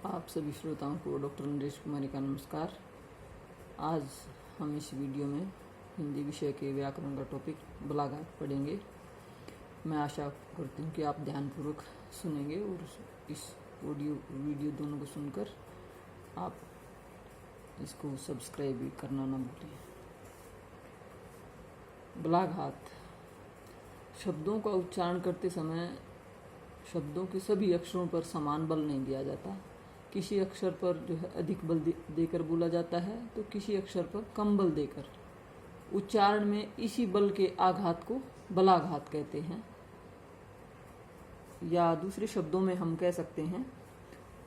आप सभी श्रोताओं को डॉक्टर नरेश कुमारी का नमस्कार। आज हम इस वीडियो में हिंदी विषय के व्याकरण का टॉपिक बलाघात पढ़ेंगे। मैं आशा करती हूँ कि आप ध्यानपूर्वक सुनेंगे और इस वीडियो दोनों को सुनकर आप इसको सब्सक्राइब भी करना ना भूलें। बलाघात शब्दों का उच्चारण करते समय शब्दों के सभी अक्षरों पर समान बल नहीं दिया जाता। किसी अक्षर पर जो है अधिक बल देकर बोला जाता है तो किसी अक्षर पर कम बल देकर। उच्चारण में इसी बल के आघात को बलाघात कहते हैं, या दूसरे शब्दों में हम कह सकते हैं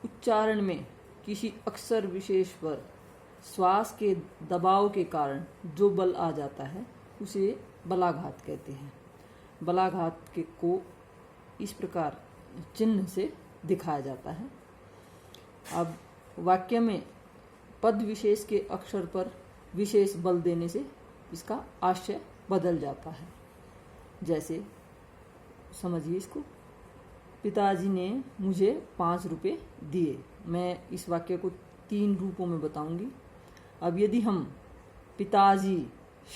उच्चारण में किसी अक्षर विशेष पर श्वास के दबाव के कारण जो बल आ जाता है उसे बलाघात कहते हैं। बलाघात को इस प्रकार चिन्ह से दिखाया जाता है। अब वाक्य में पद विशेष के अक्षर पर विशेष बल देने से इसका आशय बदल जाता है। जैसे समझिए इसको, पिताजी ने मुझे 5 रुपये दिए। मैं इस वाक्य को 3 रूपों में बताऊंगी। अब यदि हम पिताजी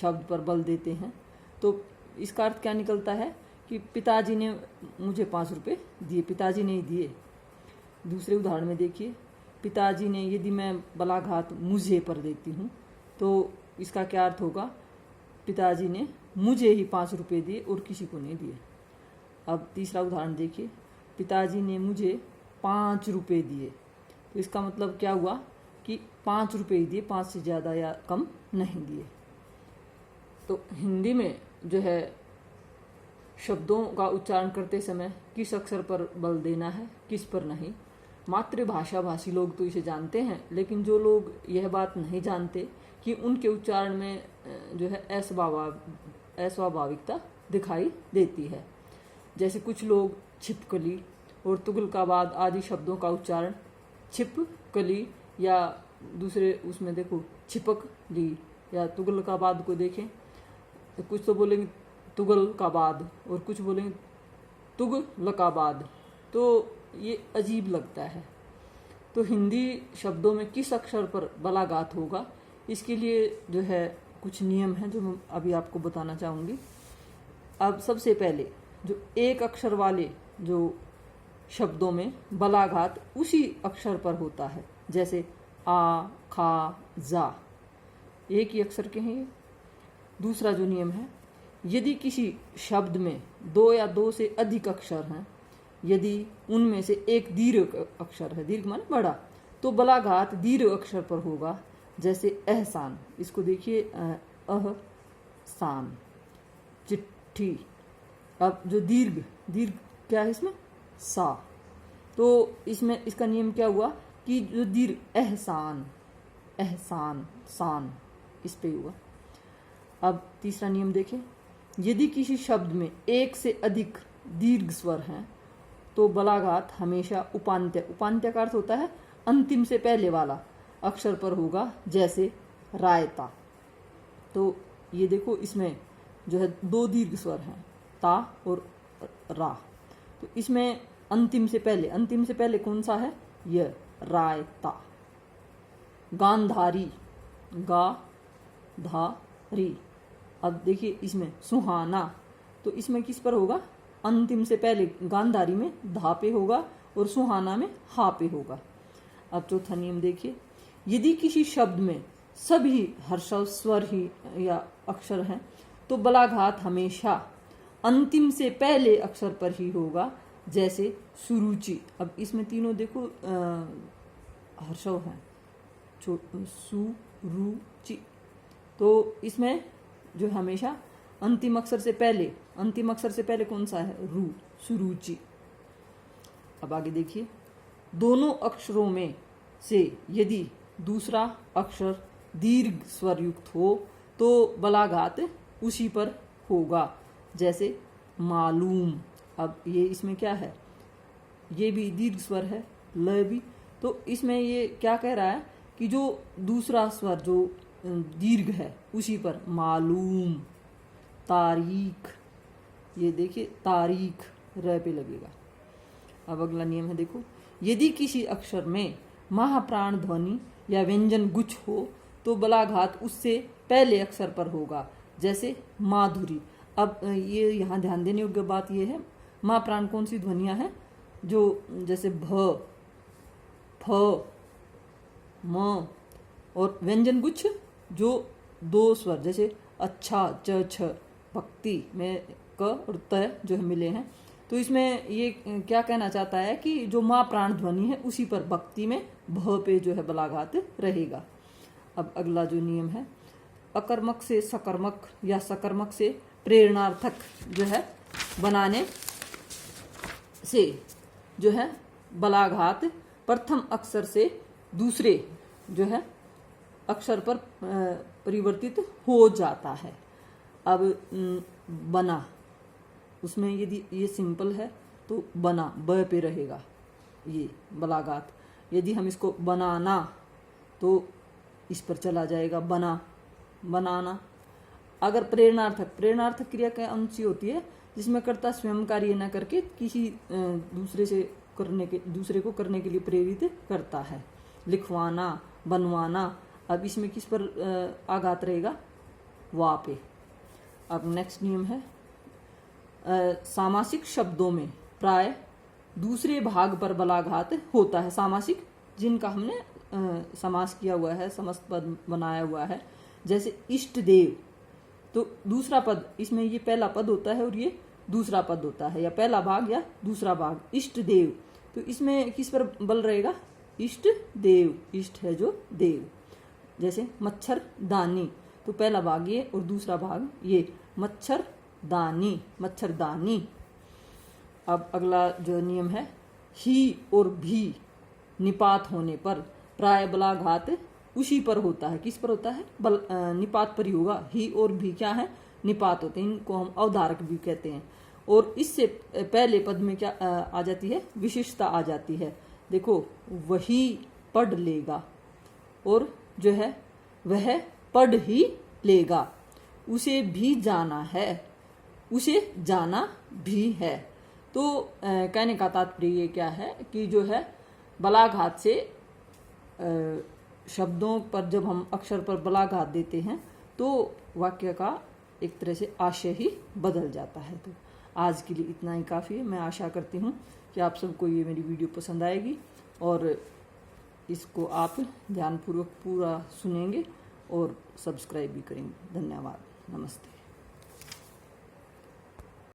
शब्द पर बल देते हैं तो इसका अर्थ क्या निकलता है कि पिताजी ने मुझे 5 रुपये दिए, पिताजी ने ही दिए। दूसरे उदाहरण में देखिए, पिताजी ने, यदि मैं बलाघात मुझे पर देती हूँ तो इसका क्या अर्थ होगा, पिताजी ने मुझे ही 5 रुपये दिए और किसी को नहीं दिए। अब तीसरा उदाहरण देखिए, पिताजी ने मुझे 5 रुपये दिए, तो इसका मतलब क्या हुआ कि 5 रुपये ही दिए, 5 से ज़्यादा या कम नहीं दिए। तो हिंदी में जो है शब्दों का उच्चारण करते समय किस अक्षर पर बल देना है, किस पर नहीं, मातृभाषा भाषी लोग तो इसे जानते हैं, लेकिन जो लोग यह बात नहीं जानते कि उनके उच्चारण में जो है अस्वाभाविकता दिखाई देती है। जैसे कुछ लोग छिपकली और तुगलकाबाद आदि शब्दों का उच्चारण छिपकली या दूसरे उसमें देखो छिपकली या तुगलकाबाद को देखें तो कुछ तो बोलेंगे तुगलकाबाद और कुछ बोलेंगे तुगलकाबाद, तो ये अजीब लगता है। तो हिंदी शब्दों में किस अक्षर पर बलाघात होगा, इसके लिए जो है कुछ नियम हैं जो मैं अभी आपको बताना चाहूँगी। अब सबसे पहले जो एक अक्षर वाले जो शब्दों में बलाघात उसी अक्षर पर होता है, जैसे आ, खा, जा, एक ही अक्षर के हैं ये। दूसरा जो नियम है, यदि किसी शब्द में 2 या 2 से अधिक अक्षर हैं, यदि उनमें से एक दीर्घ अक्षर है, दीर्घ माने बड़ा, तो बलाघात दीर्घ अक्षर पर होगा। जैसे एहसान, इसको देखिए अहसान, चिट्ठी। अब जो दीर्घ क्या है इसमें, सा, तो इसमें इसका नियम क्या हुआ कि जो दीर्घ एहसान, एहसान, सान, इस पे हुआ। अब तीसरा नियम देखें, यदि किसी शब्द में 1 से अधिक दीर्घ स्वर हैं तो बलाघात हमेशा उपांत्य का अर्थ होता है अंतिम से पहले वाला अक्षर पर होगा। जैसे रायता, तो ये देखो इसमें जो है 2 दीर्घ स्वर हैं, ता और रा, तो इसमें अंतिम से पहले कौन सा है, यह रायता। गांधारी, गा धा री। अब देखिए इसमें सुहाना, तो इसमें किस पर होगा, अंतिम से पहले गांधारी में धा पे होगा और सुहाना में हा पे होगा। अब चौथा नियम देखिए, यदि किसी शब्द में सभी हर्षव स्वर ही या अक्षर हैं तो बलाघात हमेशा अंतिम से पहले अक्षर पर ही होगा। जैसे सुरुचि, अब इसमें तीनों देखो हर्षव हैं, सुरुचि, तो इसमें जो हमेशा अंतिम अक्षर से पहले कौन सा है, रू, सुरुचि। अब आगे देखिए, दोनों अक्षरों में से यदि दूसरा अक्षर दीर्घ स्वर युक्त हो तो बलाघात उसी पर होगा। जैसे मालूम, अब ये इसमें क्या है, ये भी दीर्घ स्वर है, ल भी, तो इसमें ये क्या कह रहा है कि जो दूसरा स्वर जो दीर्घ है उसी पर, मालूम। तारीख, ये देखिए तारीख र पे लगेगा। अब अगला नियम है देखो, यदि किसी अक्षर में महाप्राण ध्वनि या व्यंजन गुच्छ हो तो बलाघात उससे पहले अक्षर पर होगा, जैसे माधुरी। अब ये यहाँ ध्यान देने योग्य बात ये है, महाप्राण कौन सी ध्वनियाँ हैं, जो जैसे भ, फ, म, और व्यंजन गुच्छ जो 2 स्वर जैसे अच्छा, च, छ, भक्ति में क और त जो है मिले हैं। तो इसमें ये क्या कहना चाहता है कि जो माँ प्राण ध्वनि है उसी पर भक्ति में भ पे जो है बलाघात रहेगा। अब अगला जो नियम है, अकर्मक से सकर्मक या सकर्मक से प्रेरणार्थक जो है बनाने से जो है बलाघात प्रथम अक्षर से दूसरे जो है अक्षर पर परिवर्तित हो जाता है। अब बना, उसमें यदि ये सिंपल है तो बना ब पे रहेगा ये बलाघात। यदि हम इसको बनाना तो इस पर चला जाएगा बना, बनाना। अगर प्रेरणार्थक क्रिया कौन सी होती है, जिसमें कर्ता स्वयं कार्य न करके किसी दूसरे को करने के लिए प्रेरित करता है, लिखवाना, बनवाना। अब इसमें किस पर आघात रहेगा, वा पे। अब नेक्स्ट नियम है, सामासिक शब्दों में प्राय दूसरे भाग पर बलाघात होता है। सामासिक जिनका हमने समास किया हुआ है, समस्त पद बनाया हुआ है, जैसे इष्ट देव, तो दूसरा पद, इसमें ये पहला पद होता है और ये दूसरा पद होता है, या पहला भाग या दूसरा भाग, इष्ट देव। तो इसमें किस पर बल रहेगा, इष्ट देव, इष्ट है जो देव। जैसे मच्छर दानी, तो पहला भाग ये और दूसरा भाग ये, मच्छर दानी, मच्छरदानी। अब अगला जो नियम है, ही और भी निपात होने पर प्राय बलाघात उसी पर होता है। किस पर होता है, निपात पर ही होगा। ही और भी क्या है, निपात होते हैं, इनको हम अवधारक भी कहते हैं। और इससे पहले पद में क्या आ जाती है, विशेषता आ जाती है। देखो, वही पढ़ लेगा, और जो है वह पढ़ ही लेगा, उसे भी जाना है, उसे जाना भी है। तो कहने का तात्पर्य ये क्या है कि जो है बलाघात से शब्दों पर जब हम अक्षर पर बलाघात देते हैं तो वाक्य का एक तरह से आशय ही बदल जाता है। तो आज के लिए इतना ही काफ़ी है। मैं आशा करती हूँ कि आप सबको ये मेरी वीडियो पसंद आएगी और इसको आप ध्यानपूर्वक पूरा सुनेंगे और सब्सक्राइब भी करेंगे। धन्यवाद, नमस्ते।